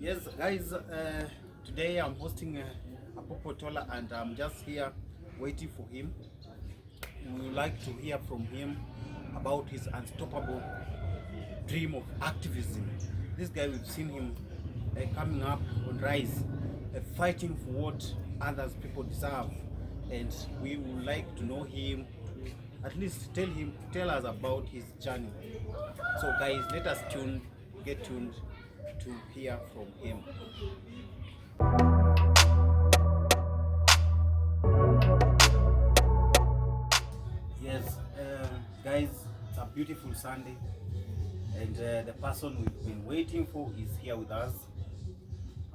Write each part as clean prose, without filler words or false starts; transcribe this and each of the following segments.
Yes, guys, today I'm hosting Apopo Tola and I'm just here waiting for him. We would like to hear from him about his unstoppable dream of activism. This guy, we've seen him coming up on rise, fighting for what others people deserve. And we would like to know him, at least tell us about his journey. So guys, let us get tuned to hear from him. Yes, guys, it's a beautiful Sunday, and the person we've been waiting for is here with us,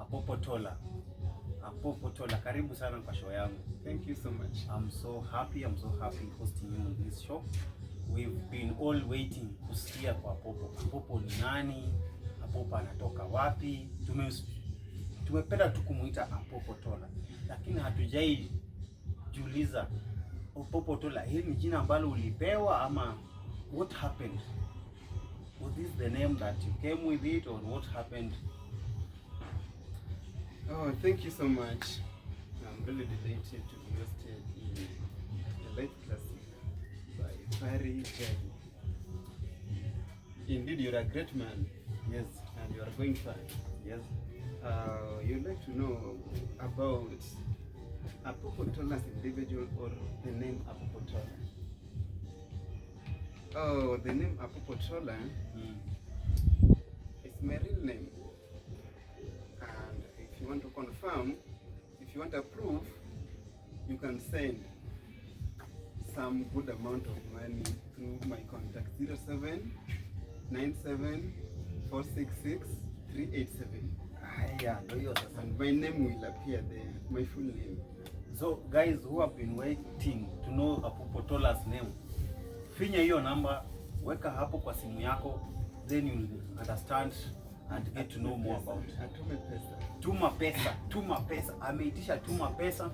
Apopo Tola. Apopo Tola, karibu sana kwa show yangu. Thank you so much. I'm so happy hosting you on this show. We've been all waiting kusikia kwa Apopo. Apopo ni nani? Apopo anatoka wapi? Tumependa tu kumuita Apopo Tola, lakini hatujai jiuliza Apopo Tola, hii ni jina ambalo ulipewa ama what happened? Was this the name that you came with it or what happened? Oh, thank you so much. I'm really delighted to be hosted in the Life Classic by Barry Jai. Indeed, you're a great man. Yes. And you are going far. Yes. You'd like to know about Apopo Tola as individual or the name Apopo Tola? Oh, the name Apopo Tola is my real name. And if you want to confirm, if you want to prove, you can send some good amount of money through my contact 0797 466 387. Yeah, And my name will appear there, my full name. So guys who have been waiting to know Apopo Tola's name, finya hiyo namba, weka hapo kwa simu yako, then you'll understand and get to know more about. Tuma pesa. Ameitisha tuma pesa.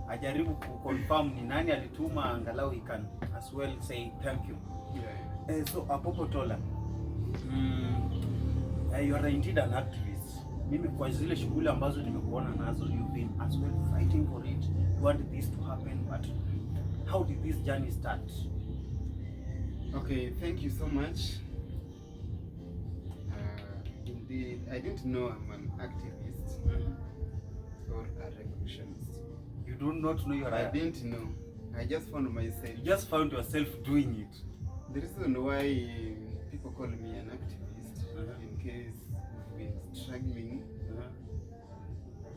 Ajaribu kuconfirm ni nani alituma, angalau he can as well say thank you. Yeah. So Apopo Tola, you are indeed an activist. Mimi kwa zile shughuli ambazo nimekuona nazo, you've been as well fighting for it. You want this to happen, but how did this journey start? Okay, thank you so much. Indeed, I didn't know I'm an activist or a revolutionist. You do not know you're I didn't know. I just found myself. You just found yourself doing it. The reason why people call me an activist, in case we've been struggling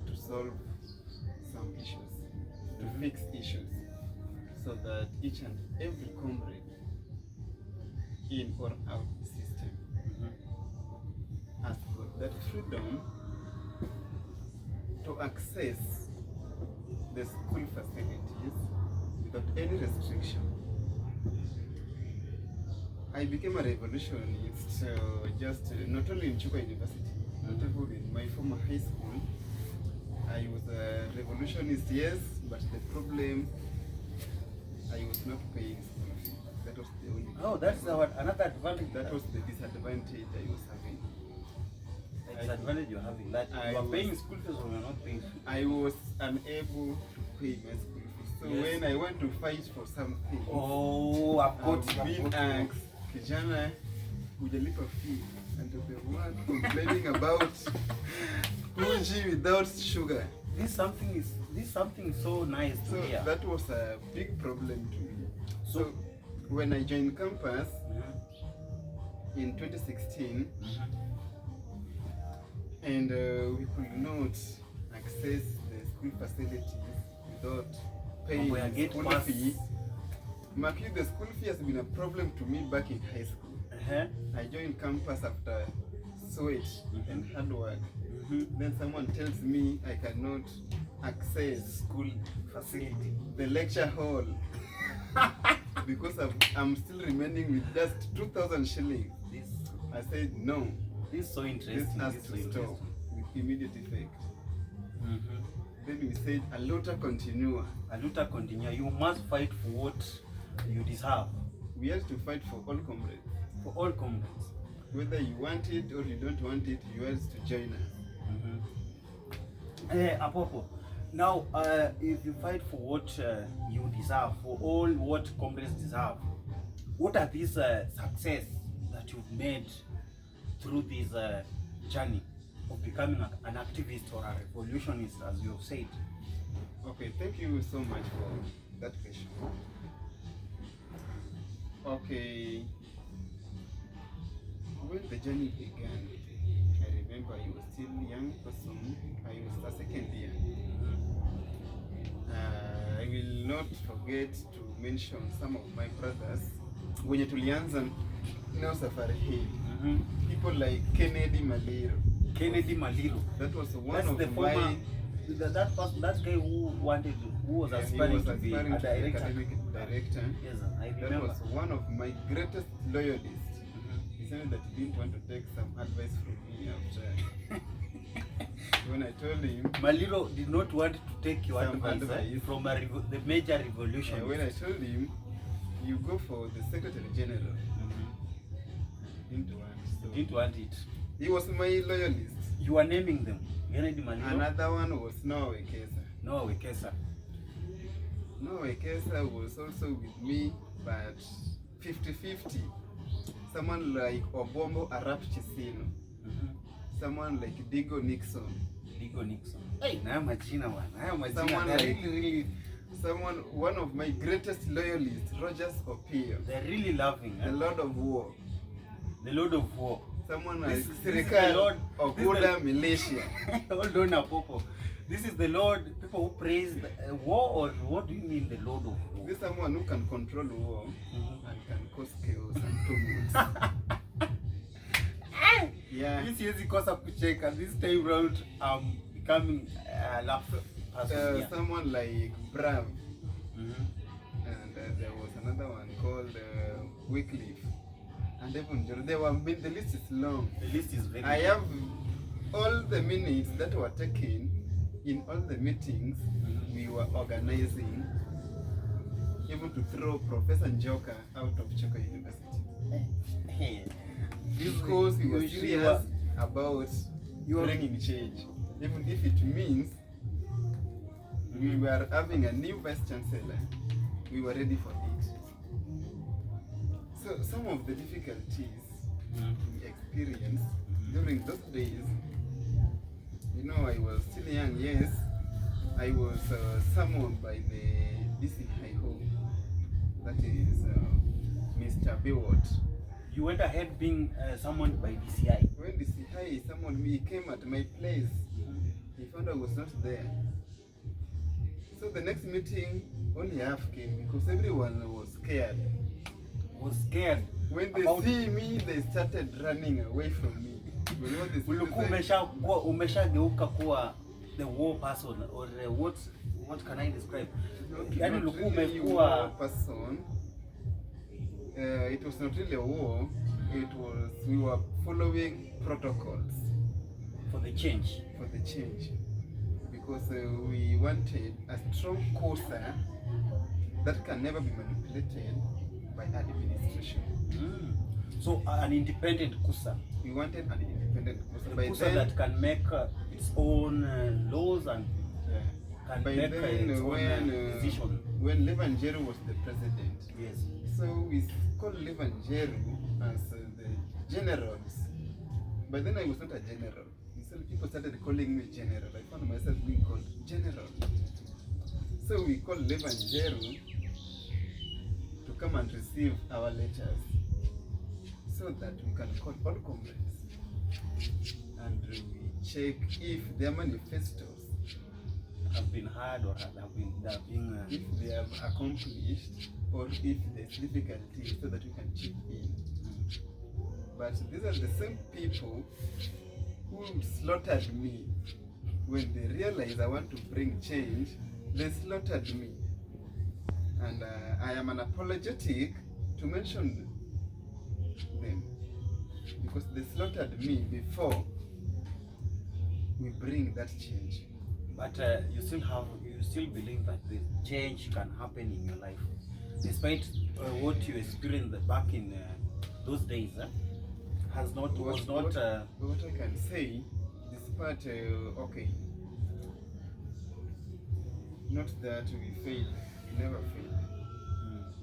to solve some issues, to fix issues, so that each and every comrade in or out the system has got that freedom to access the school facilities without any restriction. I became a revolutionist just not only in Chuka University, not even in my former high school. I was a revolutionist, yes, but the problem, I was not paying school fee. That was the only. Oh, that's another advantage. That was the disadvantage I was having. The disadvantage you're having, that you are paying school fees or you're not paying. I was unable to pay my school fees. So when I went to fight for something, I've been asked, kijana, hujalipa fee, and the one complaining about uji without sugar. This something so nice to hear. So that was a big problem to me. So when I joined campus in 2016, and we could not access the school facilities without paying school fee. Marking the school fee has been a problem to me back in high school. I joined campus after sweat and hard work. Then someone tells me I cannot access school facility, the lecture hall, because I'm still remaining with just 2,000 shillings. I said no. This is so interesting. This has to stop with immediate effect. Then we said a luta continua. A luta continua. You must fight for what you deserve. We have to fight for all comrades. For all comrades. Whether you want it or you don't want it, you have to join us. Apopo, now if you fight for what you deserve, for all what comrades deserve, what are these success that you've made through this journey of becoming an activist or a revolutionist, as you have said? Okay, thank you so much for that question. Okay, when the journey began, I remember I was still young person. I was a second year. I will not forget to mention some of my brothers. Wenye tulianza nao safari hii. People like Kennedy Maliro. Kennedy Maliro. That was one That's of the my... former, that guy who was aspiring to be a director. Academic director. Yes, I remember. That was one of my greatest loyalists. He said that he didn't want to take some advice from me after. When I told him... Maliro did not want to take your advice from the major revolution. When I told him, you go for the Secretary General. He didn't want. So He didn't want it. he was my loyalist. You are naming them. Kennedy Maliro. Another one was Noah Wekesa. Noah Wekesa. Noah Wekesa was also with me, but 50-50. Someone like Obombo Arap Chisino. Someone like Digo Nixon. Digo Nixon. Hey, na majina wana. Someone They're like really, one of my greatest loyalists, Rogers Opio. they're really loving. The Lord of War. The Lord of War. Someone This like is the Sirikal Lord- Oguda Militia. Hold on, Apopo. This is the Lord. People who praise the war, or what do you mean the Lord of War? This is someone who can control war and can cause chaos and tumult. Yeah. This is because of kucheka. This time round, I'm becoming a laugh person. Yeah. Someone like Brav. And there was another one called Wycliffe. And even they were, the list is long. The list is very I have all the minutes that were taken in all the meetings we were organizing, even to throw Professor Njoka out of Choka University. Because we were serious about bringing change. Even if it means we were having a new vice chancellor, we were ready for it. So some of the difficulties we experienced during those days, you know, I was still young, yes. I was summoned by the DC High Home, that is Mr. Bewart. You went ahead being summoned by DCI. When DCI summoned me, he came at my place. He found I was not there. So the next meeting, only half came because everyone was scared. Was scared. When they see me, they started running away from me. You know, ulikuwa umeshageuka kuwa the war person, or what can I describe? Yani ulikuwa umekuwa person. It was not really a war. It was, we were following protocols for the change. Because we wanted a strong COSA that can never be manipulated by administration. So an independent KUSA. We wanted an independent KUSA. By KUSA that can make its own laws and can by make then, its own decision. When Levangeru was the president, yes. So we called Levangeru as the generals. By then I was not a general. Instead people started calling me general. I found myself being called general. So we called Levangeru to come and receive our letters, so that we can call all comrades and we check if their manifestos have been heard or if they have accomplished, or if there's difficulty, so that we can chip in. But these are the same people who slaughtered me. When they realize I want to bring change, they slaughtered me. And I am unapologetic to mention them, because they slaughtered me before we bring that change. But you still believe that the change can happen in your life, despite what you experienced back in those days. Was not. What I can say, part, okay, not that we fail, we never fail.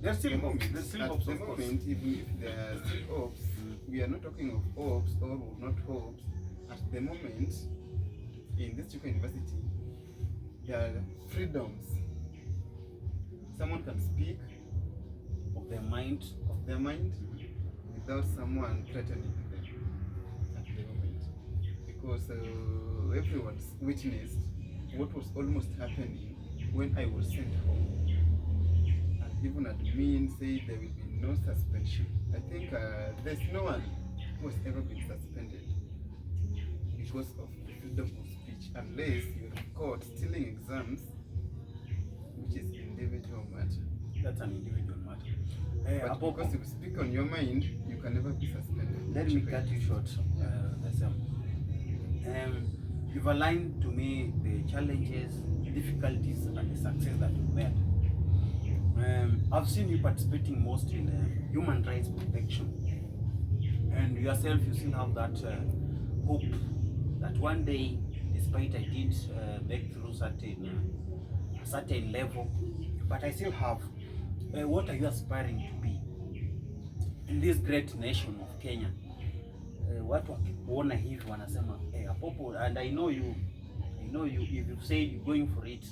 There's still At hopes. There's still hopes, the of course. moment, even if there are still hopes, we are not talking of hopes or not hopes. At the moment, in this Chuka University, there are freedoms. Someone can speak Of their mind. Without someone threatening them at the moment. Because everyone's witnessed what was almost happening when I was sent home. And even admin said there will be no suspension. I think there's no one who has ever been suspended because of the freedom of speech, unless you're caught stealing exams, which is individual matter. That's an individual matter. But because you speak on your mind, you can never be suspended. Let me cut you short. You've aligned to me the challenges, difficulties, and the success that you've made. I've seen you participating most in human rights protection, and yourself, you still have that hope that one day, despite I did break through a certain level, but I still have. What are you aspiring to be in this great nation of Kenya? Watu wakikuona hivi wanasema Apopo, and I know you, if you say you're going for it,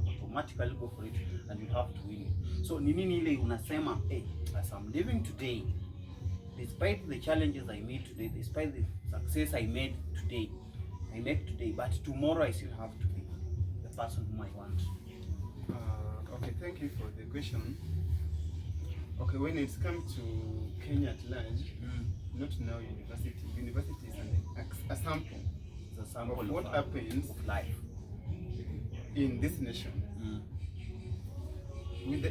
automatically go for it and you have to win it. So ni nini ile unasema, as I'm living today, despite the challenges I made today, despite the success I make today, but tomorrow I still have to be the person whom I want. Okay, thank you for the question. Okay, when it comes to Kenya at large, not now university. University is a sample. It's a sample of what happens of life in this nation. With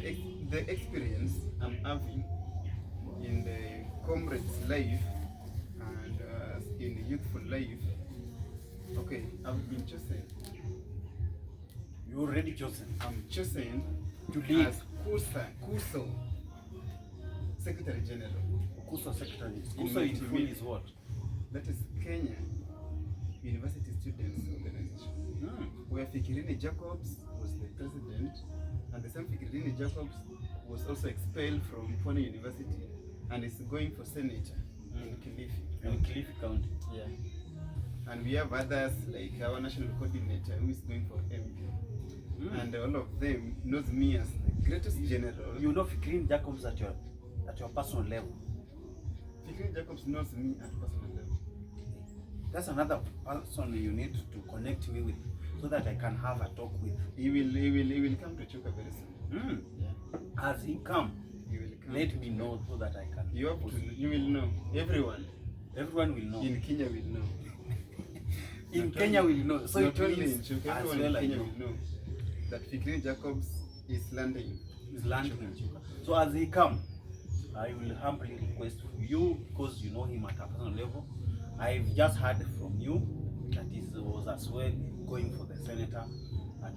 the experience I'm having in the comrade's life and in the youthful life, okay, I've been chosen. You already chosen. I'm chosen to lead as KUSO Secretary General. KUSO Secretary. KUSO in full is what? That is Kenya University Students Organization. Where Fikirini Jacobs was the president, and the same Fikirini Jacobs was also expelled from Pwani University and is going for senator in Kilifi. In Kilifi County. Yeah. And we have others like our national coordinator who is going for MP. And all of them knows me as the greatest general. You know Fikirini Jacobs at your personal level. Fikirini Jacobs knows me at personal level. That's another person you need to connect me with, so that I can have a talk with. He will come to Chuka very soon. Yeah. As he come, let me know so that I can. You will know. Everyone will know. In Kenya will know. In Kenya will know. So not it only means in Chuka, everyone in Kenya will know that Fikirini Jacobs is landing. Is landing in Chuka. So as he come, I will humbly request you, because you know him at a personal level. I've just heard from you that he was as well going for the senator at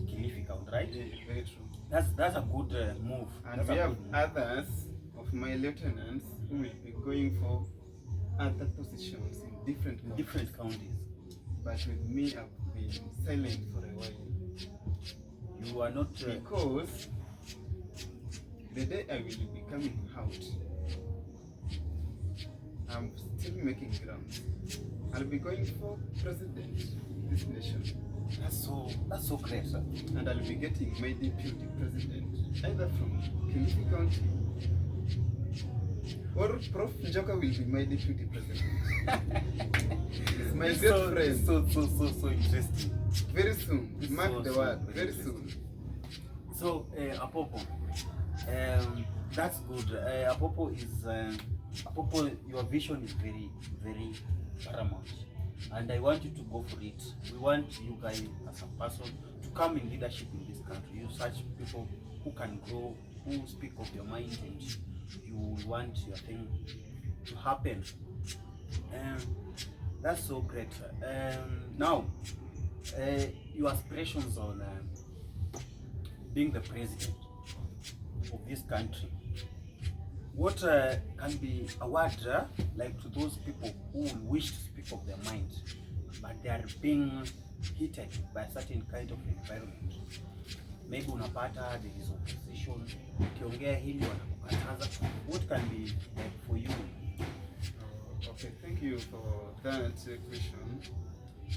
Kilifi County, right? Yeah, very true. That's a good move. And that's we have others of my lieutenants who will be going for other positions in different counties. But with me, I've been silent for a while. You are not because the day I will be coming out, I'm still making grounds. I'll be going for president in this nation. That's so great, sir. And I'll be getting my deputy president either from Kilifi County or Prof. Njoka will be my deputy president. It's my good friend. So interesting. Very soon. Mark the word. Very soon. So Apopo, that's good. Apopo is Apopo. Your vision is very, very paramount, and I want you to go for it. We want you guys as a person to come in leadership in this country. You such people who can grow, who speak of your mind, and you want your thing to happen. That's so great. Now, your aspirations on being the president of this country. What can be a word like to those people who wish to speak of their mind but they are being heated by a certain kind of environment. Maybe unapata there is opposition, ukiongea hili wanakukataza. What can be for you? Okay, thank you for that question.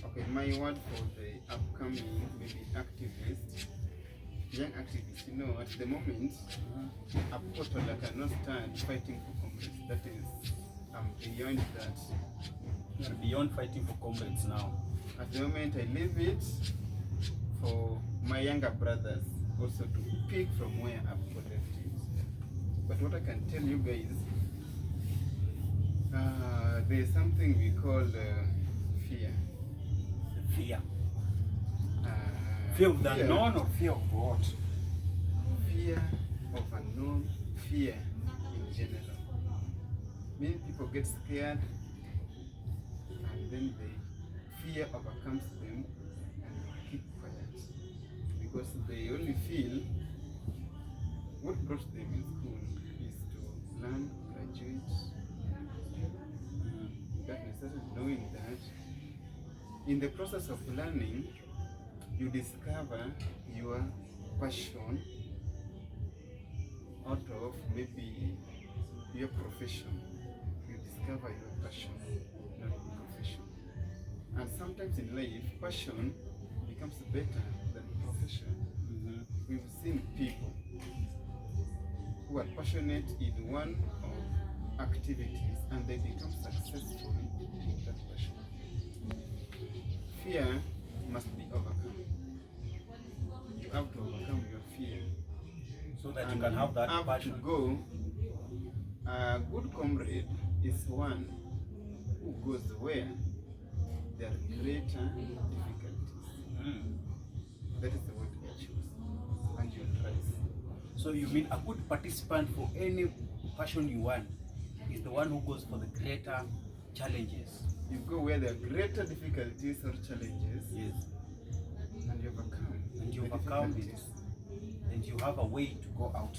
Okay, my word for the upcoming maybe activists, young activists, you know, at the moment, a portal that cannot stand fighting for comrades. That is, beyond that. You are beyond fighting for comrades now. At the moment, I leave it for my younger brothers also to pick from where I've collected. But what I can tell you guys, there's something we call fear. Fear. Fear of the unknown or fear of what? Fear of unknown, fear in general. Many people get scared and then the fear overcomes them and they keep quiet because they only feel what brought them in school is to learn, graduate, that they started knowing that in the process of learning you discover your passion out of maybe your profession. You discover your passion, not your profession. And sometimes in life, passion becomes better than profession. We've seen people who are passionate in one of activities and they become successful in that passion. Fear must be overcome. You have to overcome your fear so that you can have that passion. To go. A good comrade is one who goes where there are greater difficulties. That is the word I choose. And you rise. So you mean a good participant for any passion you want is the one who goes for the greater challenges. You go where there are greater difficulties or challenges. Yes. And you overcome. And you overcome it. And you have a way to go out.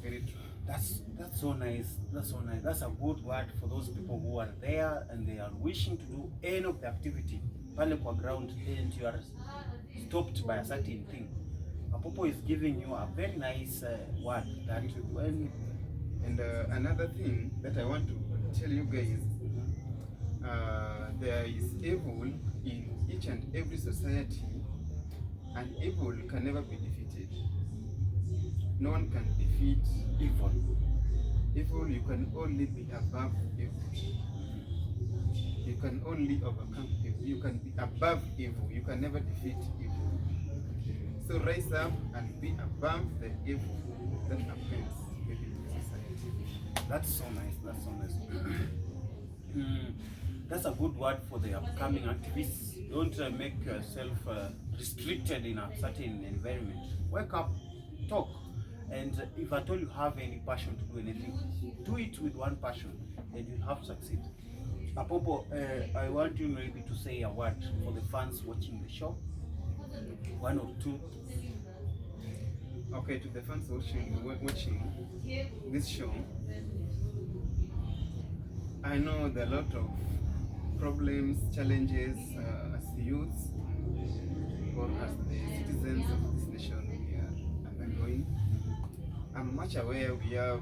Very true. That's so nice. That's so nice. That's a good word for those people who are there and they are wishing to do any of the activity pale kwa ground and you are stopped by a certain thing. Apopo is giving you a very nice word that when and another thing that I want to tell you guys, there is evil in each and every society, and evil can never be defeated. No one can defeat evil. Evil, you can only be above evil. You can only overcome evil. You can be above evil. You can never defeat evil. So rise up and be above the evil that happens within society. That's so nice. That's so nice. That's a good word for the upcoming activists. Don't make yourself restricted in a certain environment. Wake up, talk. And if at all you have any passion to do anything, do it with one passion and you'll have to succeed. Apopo, I want you maybe to say a word for the fans watching the show. One or two. Okay, to the fans watching this show, I know there are a lot of problems, challenges as youths or as the citizens of this nation we are undergoing. I'm much aware we have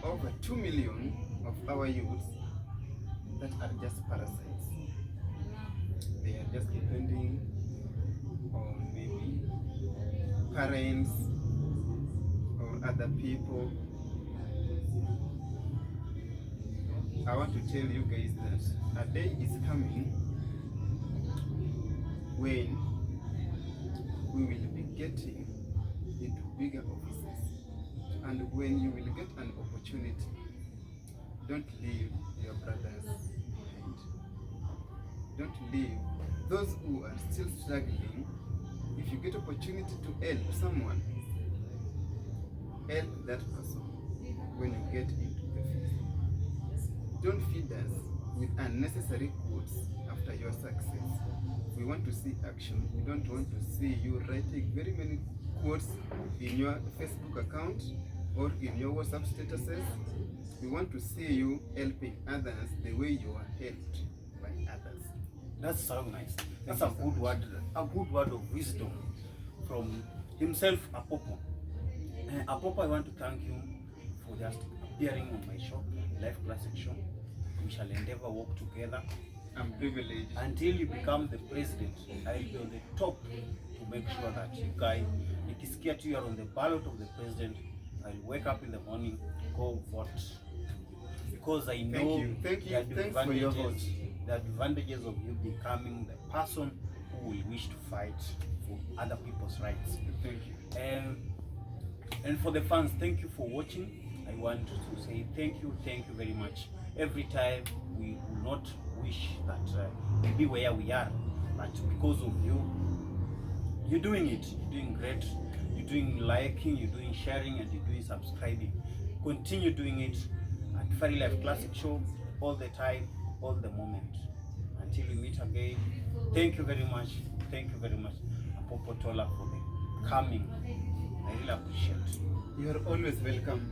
over 2 million of our youths that are just parasites. They are just depending on maybe parents or other people. I want to tell you guys that a day is coming when we will be getting into bigger offices. And when you will get an opportunity, don't leave your brothers behind. Don't leave those who are still struggling. If you get opportunity to help someone, help that person when you get into the field. Don't feed us with unnecessary quotes after your success. We want to see action. We don't want to see you writing very many quotes in your Facebook account or in your WhatsApp statuses. We want to see you helping others the way you are helped by others. That's so nice. That's a good word of wisdom from himself, Apopo. Apopo, I want to thank you for just appearing on my show, Life Classic Show. We shall endeavor work together. I'm privileged. Until you become the president, I'll be on the top to make sure that you guys, nikisikia tu you are on the ballot of the president, I'll wake up in the morning, go vote. Because I know the advantages of you becoming the person who will wish to fight for other people's rights. Thank you. And for the fans, thank you for watching. I want to say thank you very much. Every time we will not wish that we be where we are, but because of you, you're doing it. You're doing great. You're doing liking, you're doing sharing, and you're doing subscribing. Continue doing it at Fairy Life Classic Show all the time, all the moment. Until we meet again, thank you very much. Thank you very much, Apopo Tola, for the coming. I really appreciate. You are always welcome.